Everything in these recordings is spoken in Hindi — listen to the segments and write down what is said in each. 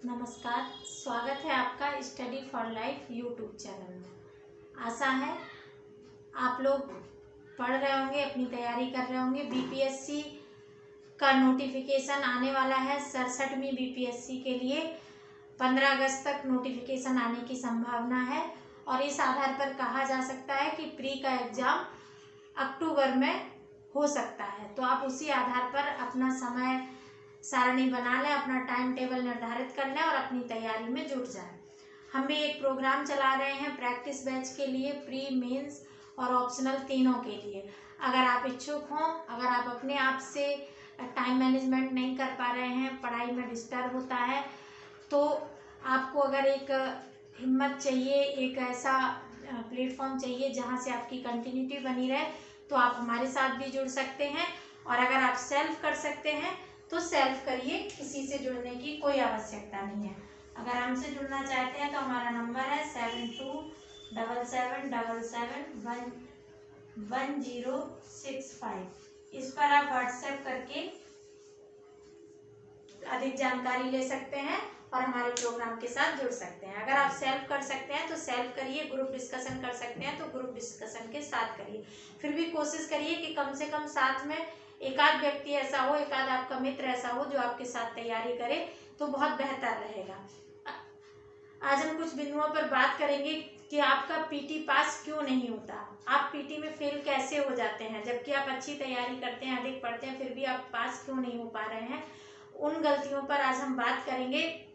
नमस्कार, स्वागत है आपका study for life YouTube channel में। आशा है आप लोग पढ़ रहे होंगे, अपनी तैयारी कर रहे होंगे। बीपीएससी का नोटिफिकेशन आने वाला है 67वीं बीपीएससी के लिए। 15 अगस्त तक नोटिफिकेशन आने की संभावना है और इस आधार पर कहा जा सकता है कि प्री का एग्ज़ाम अक्टूबर में हो सकता है। तो आप उसी आधार पर अपना समय सारणी बना लें, अपना टाइम टेबल निर्धारित कर लें और अपनी तैयारी में जुट जाएं। हम भी एक प्रोग्राम चला रहे हैं प्रैक्टिस बैच के लिए, प्री, मेंस और ऑप्शनल तीनों के लिए। अगर आप इच्छुक हों, अगर आप अपने आप से टाइम मैनेजमेंट नहीं कर पा रहे हैं, पढ़ाई में डिस्टर्ब होता है, तो आपको अगर एक हिम्मत चाहिए, एक ऐसा प्लेटफॉर्म चाहिए जहां से आपकी कंटिन्यूटी बनी रहे, तो आप हमारे साथ भी जुड़ सकते हैं। और अगर आप सेल्फ कर सकते हैं तो सेल्फ करिए, किसी से जुड़ने की कोई आवश्यकता नहीं है। अगर हमसे जुड़ना चाहते हैं तो हमारा नंबर है 7277771065। इस पर आप व्हाट्सएप करके अधिक जानकारी ले सकते हैं और हमारे प्रोग्राम के साथ जुड़ सकते हैं। अगर आप सेल्फ कर सकते हैं तो सेल्फ करिए, ग्रुप डिस्कशन कर सकते हैं तो ग्रुप डिस्कशन के साथ करिए। फिर भी कोशिश करिए कि कम से कम साथ में एकाध व्यक्ति ऐसा हो, एकाध आपका मित्र ऐसा हो जो आपके साथ तैयारी करे, तो बहुत बेहतर रहेगा। आज हम कुछ बिंदुओं पर बात करेंगे कि आपका पीटी पास क्यों नहीं होता, आप पीटी में फेल कैसे हो जाते हैं, जबकि आप अच्छी तैयारी करते हैं, अधिक पढ़ते हैं, फिर भी आप पास क्यों नहीं हो पा रहे हैं। उन गलतियों पर आज हम बात करेंगे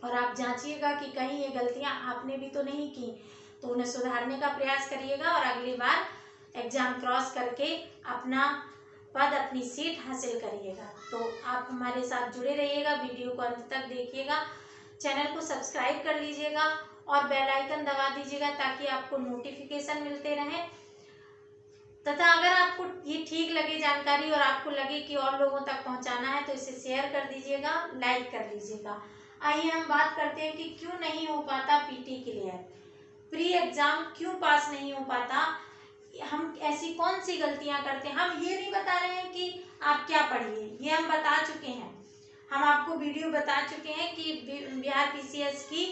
और आप जांचिएगा कि कहीं ये गलतियां आपने भी तो नहीं की, तो उन्हें सुधारने का प्रयास करिएगा और अगली बार एग्जाम क्रॉस करके अपना पद, अपनी सीट हासिल करिएगा। तो आप हमारे साथ जुड़े रहिएगा, वीडियो को अंत तक देखिएगा, चैनल को सब्सक्राइब कर लीजिएगा और बेल आइकन दबा दीजिएगा ताकि आपको नोटिफिकेशन मिलते रहें। तथा अगर आपको ये ठीक लगे जानकारी और आपको लगे कि और लोगों तक पहुंचाना है तो इसे शेयर कर दीजिएगा, लाइक कर लीजिएगा। आइए हम बात करते हैं कि क्यों नहीं हो पाता पीटी क्लियर, प्री एग्जाम क्यों पास नहीं हो पाता, हम ऐसी कौन सी गलतियां करते हैं। हम ये नहीं बता रहे हैं कि आप क्या पढ़िए, ये हम बता चुके हैं, हम आपको वीडियो बता चुके हैं कि बिहार पीसीएस की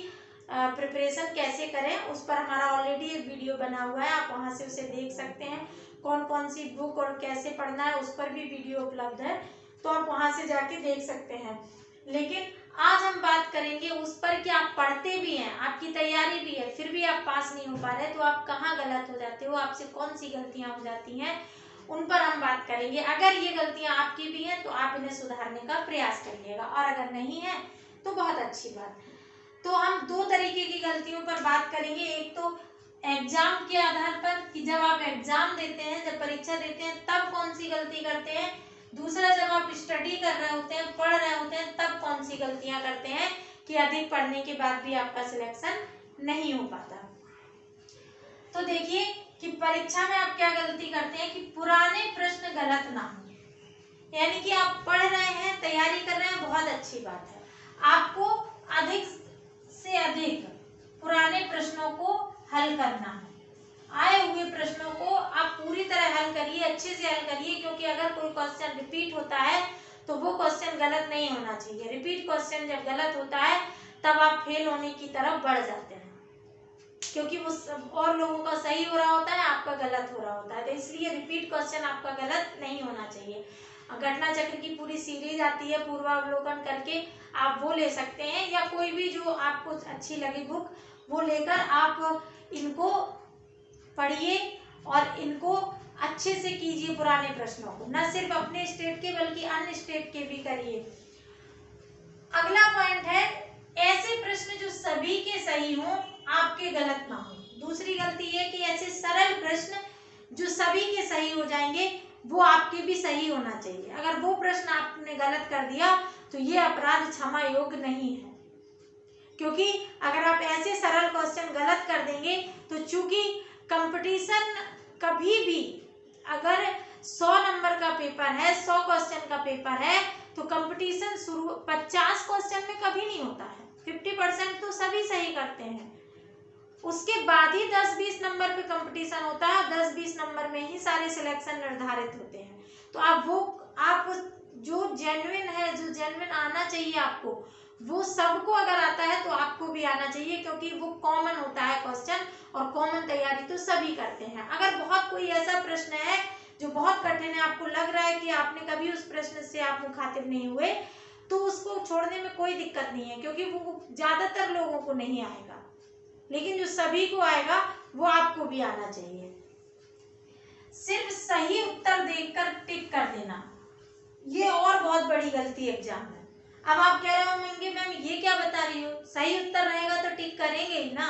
प्रिपरेशन कैसे करें। उस पर हमारा ऑलरेडी एक वीडियो बना हुआ है, आप वहां से उसे देख सकते हैं। कौन कौन सी बुक और कैसे पढ़ना है उस पर भी वीडियो उपलब्ध है, तो आप वहां से जाके देख सकते हैं। लेकिन आज हम बात करेंगे उस पर कि आप पढ़ते भी हैं, आपकी तैयारी भी है, फिर भी आप पास नहीं हो पा रहे, तो आप कहाँ गलत हो जाते हो, आपसे कौन सी गलतियां हो जाती हैं, उन पर हम बात करेंगे। अगर ये गलतियां आपकी भी हैं तो आप इन्हें सुधारने का प्रयास करिएगा, और अगर नहीं है तो बहुत अच्छी बात। तो हम दो तरीके की गलतियों पर बात करेंगे। एक तो एग्जाम के आधार पर कि जब आप एग्जाम देते हैं, जब परीक्षा देते हैं, तब कौन सी गलती करते हैं। दूसरा, जब आप स्टडी कर रहे होते हैं, पढ़ रहे होते हैं, तब कौन सी गलतियां करते हैं कि अधिक पढ़ने के बाद भी आपका सिलेक्शन नहीं हो पाता। तो देखिए कि परीक्षा में आप क्या गलती करते हैं कि पुराने प्रश्न गलत ना हो। यानी कि आप पढ़ रहे हैं, तैयारी कर रहे हैं, बहुत अच्छी बात है, आपको अधिक से अधिक पुराने प्रश्नों को हल करना है। आए हुए प्रश्नों को आप पूरी तरह हल करिए, अच्छे से हल करिए, क्योंकि अगर कोई क्वेश्चन रिपीट होता है तो वो क्वेश्चन गलत नहीं होना चाहिए। रिपीट क्वेश्चन जब गलत होता है तब आप फेल होने की तरफ बढ़ जाते हैं, क्योंकि वो सब और लोगों का सही हो रहा होता है, आपका गलत हो रहा होता है। तो इसलिए रिपीट क्वेश्चन आपका गलत नहीं होना चाहिए। घटना चक्र की पूरी सीरीज आती है, पूर्वावलोकन करके आप वो ले सकते हैं, या कोई भी जो आपको अच्छी लगे बुक वो लेकर आप इनको पढ़िए और इनको अच्छे से कीजिए। पुराने प्रश्नों को न सिर्फ अपने स्टेट के बल्कि अन्य स्टेट के भी करिए। अगला पॉइंट है ऐसे प्रश्न जो सभी के सही हों, आपके गलत ना हो। दूसरी गलती है कि ऐसे सरल प्रश्न जो सभी के सही हो जाएंगे वो आपके भी सही होना चाहिए। अगर वो प्रश्न आपने गलत कर दिया तो ये अपराध क्षमा योग्य नहीं है, क्योंकि अगर आप ऐसे सरल क्वेश्चन गलत कर देंगे तो चूंकि कंपटीशन कभी भी, अगर 100 नंबर का पेपर है, 100 क्वेश्चन का पेपर है, तो कंपटीशन शुरू 50 क्वेश्चन में कभी नहीं होता है। 50% तो सभी सही करते हैं, उसके बाद ही 10-20 नंबर पे कंपटीशन होता है। 10-20 नंबर में ही सारे सिलेक्शन निर्धारित होते हैं। तो आप जो जेन्युइन है, जो जेन्युइन आना चाहिए आपको, वो सबको अगर आता है तो आपको भी आना चाहिए, क्योंकि वो कॉमन होता है क्वेश्चन, और कॉमन तैयारी तो सभी करते हैं। अगर बहुत कोई ऐसा प्रश्न है जो बहुत कठिन है, आपको लग रहा है कि आपने कभी उस प्रश्न से आप मुखातिब नहीं हुए, तो उसको छोड़ने में कोई दिक्कत नहीं है, क्योंकि वो ज्यादातर लोगों को नहीं आएगा, लेकिन जो सभी को आएगा वो आपको भी आना चाहिए। सिर्फ सही उत्तर देखकर टिक कर देना, ये और बहुत बड़ी गलती है एग्जाम में। अब आप कह रहे होंगे मैम ये क्या बता रही हो, सही उत्तर रहेगा तो टिक करेंगे ही ना।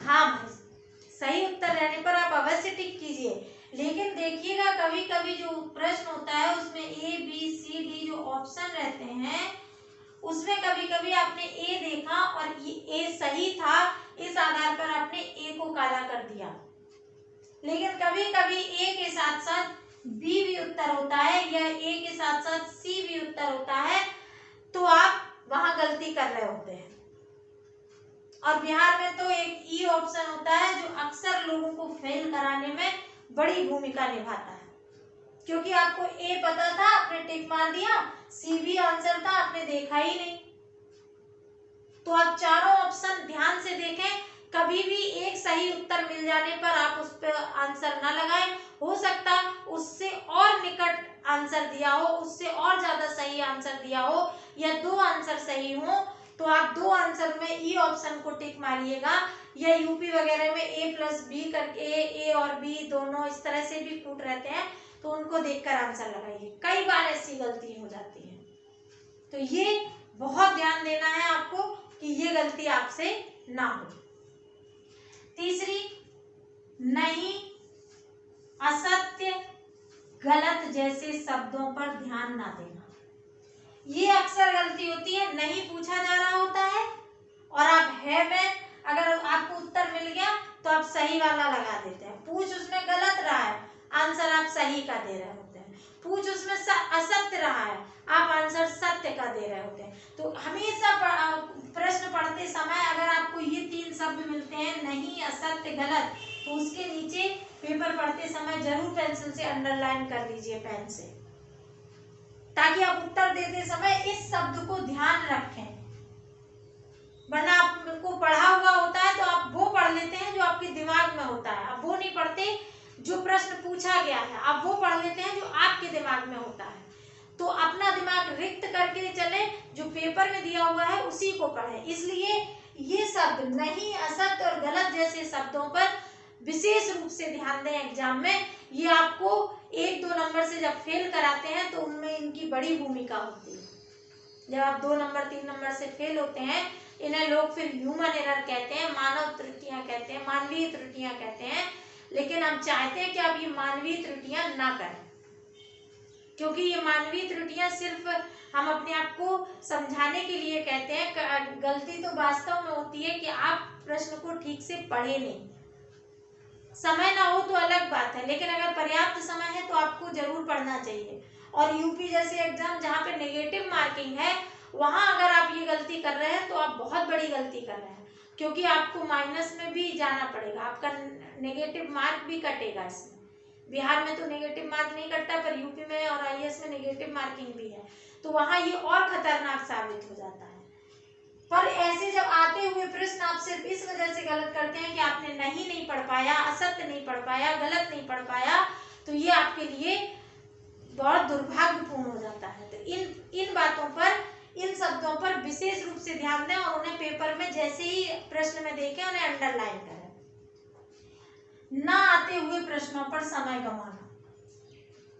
हाँ भाई, सही उत्तर रहने पर आप अवश्य टिक कीजिए, लेकिन देखिएगा कभी कभी जो प्रश्न होता है उसमें ए बी सी डी जो ऑप्शन रहते हैं, उसमें कभी कभी आपने ए देखा और ये ए सही था, इस आधार पर आपने ए को काला कर दिया, लेकिन कभी कभी ए के साथ साथ बी भी उत्तर होता है या ए के साथ साथ सी भी उत्तर होता है, तो आप वहां गलती कर रहे होते हैं। और बिहार में तो एक ई ऑप्शन होता है जो अक्सर लोगों को फेल कराने में बड़ी भूमिका निभाता है, क्योंकि आपको ए पता था, आपने टिक मार दिया, सी भी आंसर था, आपने देखा ही नहीं। तो आप चारों ऑप्शन ध्यान से देखें, कभी भी एक सही उत्तर मिल जाने पर आप उस पर आंसर ना लगाएं। हो सकता उससे और निकट आंसर दिया हो, उससे और ज्यादा सही आंसर दिया हो, या दो आंसर सही हो, तो आप दो आंसर में ई ऑप्शन को टिक मारिएगा, या यूपी वगैरह में ए प्लस बी करके ए और बी दोनों इस तरह से भी फूट रहते हैं, तो उनको देखकर आंसर लगाइए। कई बार ऐसी गलती हो जाती है, तो ये बहुत ध्यान देना है आपको कि ये गलती आपसे ना हो। तीसरी, नहीं, असत्य, गलत जैसे शब्दों पर ध्यान ना देना। ये अक्सर गलती होती है। नहीं पूछा जा रहा होता है और आप है में, अगर आपको उत्तर मिल गया तो आप सही वाला लगा देते हैं। पूछ उसमें गलत रहा है, आंसर आप सही का दे रहे होते हैं। पूछ उसमें असत्य रहा है, आप आंसर सत्य का दे रहे होते हैं। तो हमेशा प्रश्न पढ़ते समय अगर आपको ये तीन शब्द मिलते हैं, नहीं, असत्य, गलत, तो उसके नीचे पेपर पढ़ते समय जरूर पेंसिल से अंडरलाइन कर लीजिए, पेन से, ताकि आप उत्तर देते समय इस शब्द को ध्यान रखें। वरना आपको पढ़ा हुआ होता है तो आप वो पढ़ लेते हैं जो आपके दिमाग में होता है, आप वो नहीं पढ़ते जो प्रश्न पूछा गया है, आप वो पढ़ लेते हैं जो आपके दिमाग में होता है। तो अपना दिमाग रिक्त करके चले, जो पेपर में दिया हुआ है उसी को पढ़ें। इसलिए ये शब्द नहीं, असत्य और गलत जैसे शब्दों पर विशेष रूप से ध्यान दें एग्जाम में। ये आपको 1-2 नंबर से जब फेल कराते हैं तो उनमें इनकी बड़ी भूमिका होती है। जब आप 2 नंबर 3 नंबर से फेल होते हैं, इन्हें लोग फिर ह्यूमन एरर कहते हैं, मानव त्रुटियां कहते हैं, मानवीय त्रुटियां कहते हैं। लेकिन हम चाहते हैं कि आप ये मानवीय त्रुटियां ना करें, क्योंकि ये मानवीय त्रुटियां सिर्फ हम अपने आप को समझाने के लिए कहते हैं। गलती तो वास्तव में होती है कि आप प्रश्न को ठीक से पढ़े नहीं। समय ना हो तो अलग बात है, लेकिन अगर पर्याप्त समय है तो आपको जरूर पढ़ना चाहिए। और यूपी जैसे एग्जाम जहाँ पे नेगेटिव मार्किंग है, वहां अगर आप ये गलती कर रहे हैं तो आप बहुत बड़ी गलती कर रहे हैं, क्योंकि आपको माइनस में भी जाना पड़ेगा, आपका नेगेटिव मार्क भी कटेगा इसमें। बिहार में तो नेगेटिव मार्क नहीं कटता, पर यूपी में और आईएएस में नेगेटिव मार्किंग भी है, तो वहां ये और खतरनाक साबित हो जाता है। पर ऐसे जब आते हुए प्रश्न आप सिर्फ इस वजह से गलत करते हैं कि आपने नहीं पढ़ पाया, असत्य नहीं पढ़ पाया, गलत नहीं पढ़ पाया, तो ये आपके लिए बहुत दुर्भाग्यपूर्ण हो जाता है। तो इन बातों पर, इन शब्दों पर विशेष रूप से ध्यान दें और उन्हें पेपर में जैसे ही प्रश्न में देखें उन्हें अंडरलाइन करें। ना आते हुए प्रश्नों पर समय गंवाना।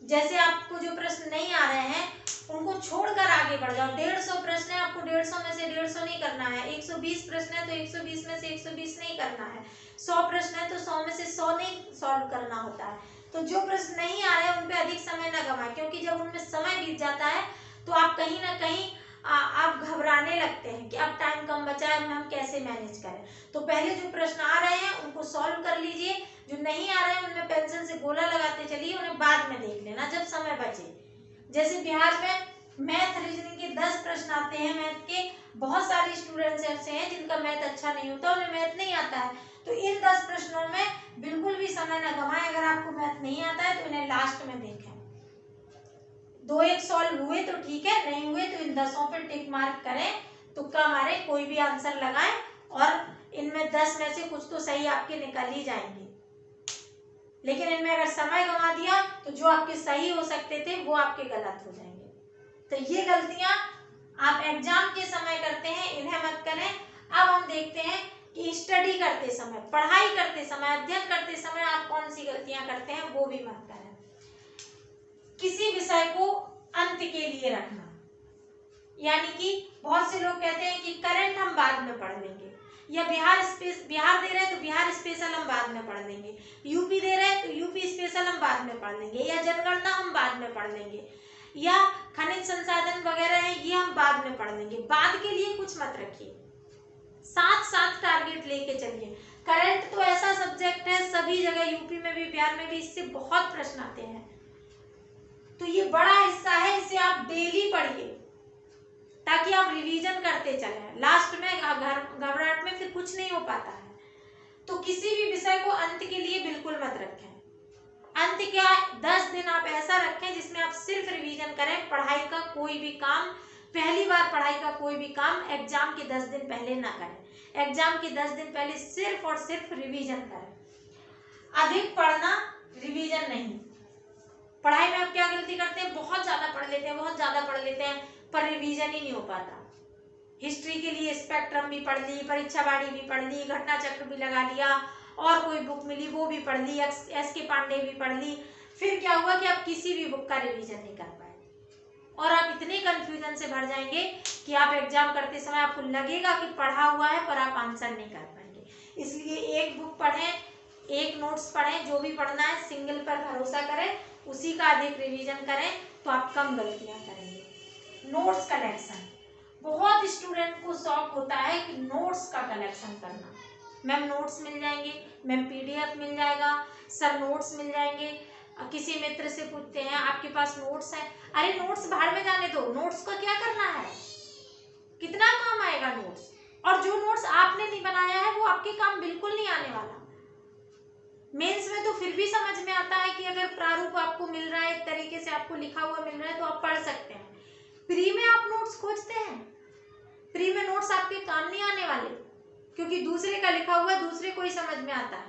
जैसे आपको जो प्रश्न नहीं आ रहे हैं उनको छोड़कर आगे बढ़ जाओ। 150 प्रश्न है, आपको 150 में से 150 नहीं करना है। 120 प्रश्न है तो 120 में से 120 नहीं करना है। 100 प्रश्न है तो 100 में से 100 नहीं सॉल्व करना होता है। तो जो प्रश्न नहीं आ रहे हैं उन पे अधिक समय न गंवाएं, क्योंकि जब उनमें समय बीत जाता है तो आप कहीं ना कहीं आप घबराने लगते हैं कि अब टाइम कम बचा है, हम कैसे मैनेज करें। तो पहले जो प्रश्न आ रहे हैं उनको सॉल्व कर लीजिए, जो नहीं आ रहे हैं उनमें पेंसिल से गोला लगाते चलिए, उन्हें बाद में देख लेना जब समय बचे। जैसे बिहार में मैथ रीजनिंग के 10 प्रश्न आते हैं मैथ के, बहुत सारे स्टूडेंट्स ऐसे हैं जिनका मैथ अच्छा नहीं होता, उन्हें मैथ नहीं आता है। तो इन 10 प्रश्नों में बिल्कुल भी समय न गंवाएं। अगर आपको मैथ नहीं आता है तो इन्हें लास्ट में देखें। 2-1 सॉल्व हुए तो ठीक है, नहीं हुए तो इन 10 पे टिक मार्क करें, तुक्का मारे, कोई भी आंसर लगाएं और इनमें 10 में से कुछ तो सही आपके निकल ही जाएंगे। लेकिन इनमें अगर समय गंवा दिया तो जो आपके सही हो सकते थे वो आपके गलत हो जाएंगे। तो ये गलतियां आप एग्जाम के समय करते हैं, इन्हें मत करें। अब हम देखते हैं कि स्टडी करते समय, पढ़ाई करते समय, अध्ययन करते समय आप कौन सी गलतियां करते हैं, वो भी मत करें। किसी विषय को अंत के लिए रखना, यानी कि बहुत से लोग कहते हैं कि करंट हम बाद में पढ़ लेंगे, या बिहार दे रहे हैं तो बिहार स्पेशल हम बाद में पढ़ लेंगे, यूपी दे रहे हैं तो यूपी स्पेशल हम बाद में पढ़ लेंगे, या जनगणना हम बाद में पढ़ लेंगे, या खनिज संसाधन वगैरह है ये हम बाद में पढ़ लेंगे। बाद के लिए कुछ मत रखिए, साथ साथ टारगेट लेके चलिए। करंट तो ऐसा सब्जेक्ट है, सभी जगह यूपी में भी बिहार में भी इससे बहुत प्रश्न आते हैं, तो ये बड़ा हिस्सा है, इसे आप डेली पढ़िए ताकि आप रिवीजन करते चलें। लास्ट में घबराहट में फिर कुछ नहीं हो पाता है। तो किसी भी विषय को अंत के लिए बिल्कुल मत रखें। अंत क्या, 10 दिन आप ऐसा रखें जिसमें आप सिर्फ रिवीजन करें। पढ़ाई का कोई भी काम, पहली बार पढ़ाई का कोई भी काम एग्जाम के 10 दिन पहले ना करें। एग्जाम के 10 दिन पहले सिर्फ और सिर्फ रिवीजन करें। अधिक पढ़ना, रिवीजन नहीं। पढ़ाई में आप क्या गलती करते हैं, बहुत ज्यादा पढ़ लेते हैं, बहुत ज्यादा पढ़ लेते हैं, पर रिवीजन ही नहीं हो पाता। हिस्ट्री के लिए स्पेक्ट्रम भी पढ़ ली, परीक्षावाड़ी भी पढ़ ली, घटना चक्र भी लगा लिया, और कोई बुक मिली वो भी पढ़ ली, एस के पांडे भी पढ़ ली, फिर क्या हुआ कि आप किसी भी बुक का रिवीजन नहीं कर पाए और आप इतने कंफ्यूजन से भर जाएंगे कि आप एग्जाम करते समय आपको लगेगा कि पढ़ा हुआ है पर आप आंसर नहीं कर पाएंगे। इसलिए एक बुक पढ़ें, एक नोट्स पढ़ें, जो भी पढ़ना है सिंगल पर भरोसा करें, उसी का अधिक रिवीजन करें तो आप कम गलतियां करेंगे। नोट्स कलेक्शन, बहुत स्टूडेंट को शौक होता है कि नोट्स का कलेक्शन करना। मैम नोट्स मिल जाएंगे, मैम पीडीएफ मिल जाएगा, सर नोट्स मिल जाएंगे। किसी मित्र से पूछते हैं आपके पास नोट्स है, अरे नोट्स बाहर में जाने दो, नोट्स का क्या करना है, कितना काम आएगा नोट्स, और जो नोट्स आपने नहीं बनाया है वो आपके काम बिल्कुल नहीं आने वाला। मेंस में तो फिर भी समझ में आता है कि अगर प्रारूप आपको मिल रहा है, एक तरीके से आपको लिखा हुआ मिल रहा है तो आप पढ़ सकते हैं। प्री में आप नोट्स खोजते हैं, प्री में नोट्स आपके काम नहीं आने वाले, क्योंकि दूसरे का लिखा हुआ दूसरे को ही समझ में आता है।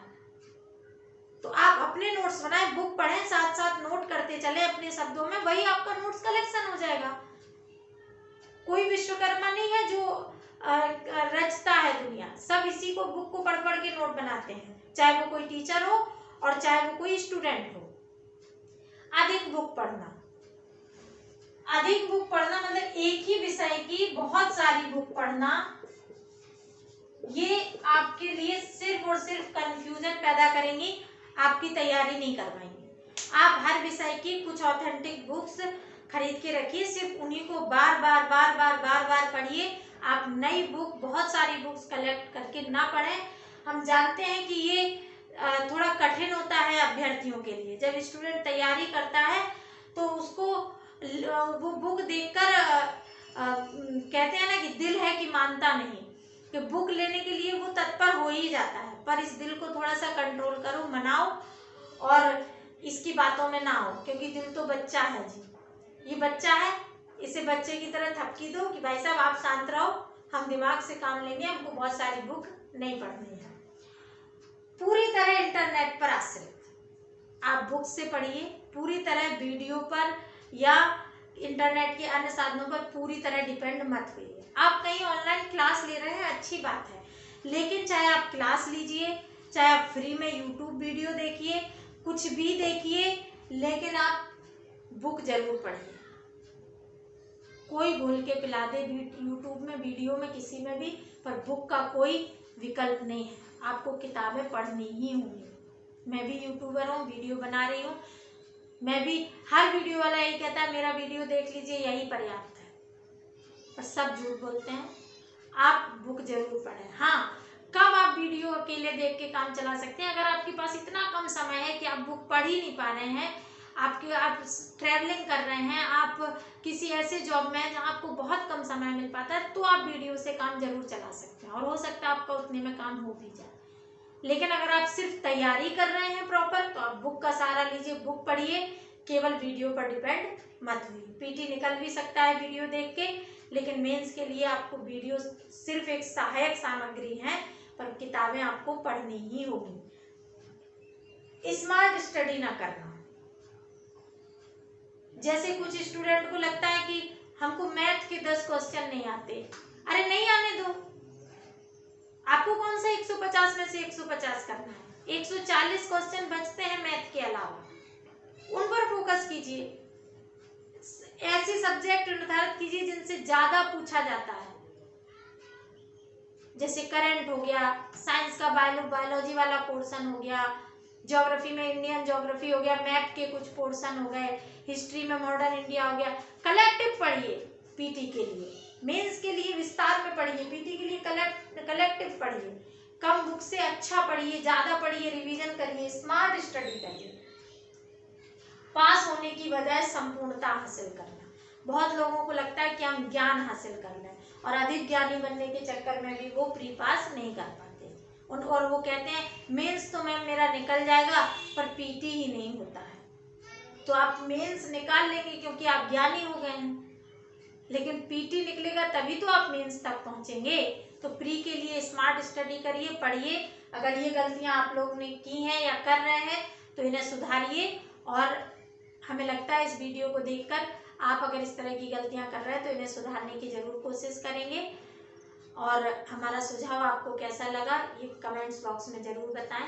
तो आप अपने नोट्स बनाएं, बुक पढ़ें, साथ साथ नोट करते चले अपने शब्दों में, वही आपका नोट्स कलेक्शन हो जाएगा। कोई विश्वकर्मा नहीं है जो रचता है दुनिया, सब इसी को बुक को पढ़ पढ़ के नोट बनाते हैं, चाहे वो कोई टीचर हो और चाहे वो कोई स्टूडेंट हो। अधिक बुक पढ़ना, अधिक बुक पढ़ना मतलब एक ही विषय की बहुत सारी बुक पढ़ना, ये आपके लिए सिर्फ और सिर्फ कंफ्यूजन पैदा करेंगी, आपकी तैयारी नहीं करवाएंगे। आप हर विषय की कुछ ऑथेंटिक बुक्स खरीद के रखिए, सिर्फ उन्हीं को बार बार बार बार बार बार पढ़िए। आप नई बुक, बहुत सारी बुक्स कलेक्ट करके ना पढ़ें। हम जानते हैं कि ये थोड़ा कठिन होता है अभ्यर्थियों के लिए। जब स्टूडेंट तैयारी करता है तो उसको वो बुक देखकर कहते हैं ना कि दिल है कि मानता नहीं, कि बुक लेने के लिए वो तत्पर हो ही जाता है, पर इस दिल को थोड़ा सा कंट्रोल करो, मनाओ और इसकी बातों में ना आओ, क्योंकि दिल तो बच्चा है जी, ये बच्चा है, इसे बच्चे की तरह थपकी दो कि भाई साहब आप शांत रहो, हम दिमाग से काम लेंगे, हमको बहुत सारी बुक नहीं पढ़नी है। पूरी तरह इंटरनेट पर आश्रित आप बुक से पढ़िए, पूरी तरह वीडियो पर या इंटरनेट के अन्य साधनों पर पूरी तरह डिपेंड मत होइए। आप कहीं ऑनलाइन क्लास ले रहे हैं, अच्छी बात है, लेकिन चाहे आप क्लास लीजिए, चाहे आप फ्री में यूट्यूब वीडियो देखिए, कुछ भी देखिए, लेकिन आप बुक जरूर पढ़िए। कोई घोल के पिला दे यूट्यूब में, वीडियो में, किसी में भी, पर बुक का कोई विकल्प नहीं है, आपको किताबें पढ़नी ही होंगी। मैं भी यूट्यूबर हूँ, वीडियो बना रही हूँ, मैं भी, हर वीडियो वाला यही कहता है मेरा वीडियो देख लीजिए यही पर्याप्त है, पर सब झूठ बोलते हैं। आप बुक जरूर पढ़ें। हाँ, कब आप वीडियो अकेले देख के काम चला सकते हैं, अगर आपके पास इतना कम समय है कि आप बुक पढ़ ही नहीं पा रहे हैं, आप ट्रैवलिंग कर रहे हैं, आप किसी ऐसे जॉब में हैं जहाँ आपको बहुत कम समय मिल पाता है, तो आप वीडियो से काम जरूर चला सकते हैं और हो सकता है आपका उतने में काम हो भी जाए। लेकिन अगर आप सिर्फ तैयारी कर रहे हैं प्रॉपर, तो आप बुक का सहारा लीजिए, बुक पढ़िए, केवल वीडियो पर डिपेंड मत हुई। पीटी निकल भी सकता है वीडियो देख के, लेकिन मेंस के लिए आपको वीडियो सिर्फ एक सहायक सामग्री है, पर किताबें आपको पढ़नी ही होगी। स्मार्ट स्टडी ना करना। जैसे कुछ स्टूडेंट को लगता है कि हमको मैथ के 10 क्वेश्चन नहीं आते, अरे नहीं आने दो। आपको कौन सा 150 में से 150 करना है? 140 क्वेश्चन बचते हैं मैथ के अलावा, उन पर फोकस कीजिए। ऐसे सब्जेक्ट निर्धारित कीजिए जिनसे ज्यादा पूछा जाता है, जैसे करंट हो गया, साइंस का बायोलॉजी वाला पोर्शन हो गया, ज्योग्राफी में इंडियन ज्योग्राफी हो गया, मैप के कुछ पोर्शन हो गए, हिस्ट्री में मॉडर्न इंडिया हो गया। कलेक्टिव पढ़िए पीटी के लिए, मेंस के लिए विस्तार में पढ़िए, पीटी के लिए कलेक्टिव पढ़िए। कम बुक से अच्छा पढ़िए, ज्यादा पढ़िए, रिवीजन करिए, स्मार्ट स्टडी करिए। पास होने की बजाय संपूर्णता हासिल करना। बहुत लोगों को लगता है कि हम ज्ञान हासिल कर लें, और अधिक ज्ञानी बनने के चक्कर में भी वो प्री पास नहीं कर पाते और वो कहते हैं मेंस तो मैम मेरा निकल जाएगा, पर पीटी ही नहीं होता है। तो आप मेंस निकाल लेंगे क्योंकि आप ज्ञानी हो गए हैं, लेकिन पीटी निकलेगा तभी तो आप मेंस तक पहुंचेंगे। तो प्री के लिए स्मार्ट स्टडी करिए, पढ़िए। अगर ये गलतियां आप लोगों ने की हैं या कर रहे हैं तो इन्हें सुधारिए। और हमें लगता है इस वीडियो को देखकर आप अगर इस तरह की गलतियां कर रहे हैं तो इन्हें सुधारने की जरूर कोशिश करेंगे। और हमारा सुझाव आपको कैसा लगा ये कमेंट्स बॉक्स में जरूर बताएं।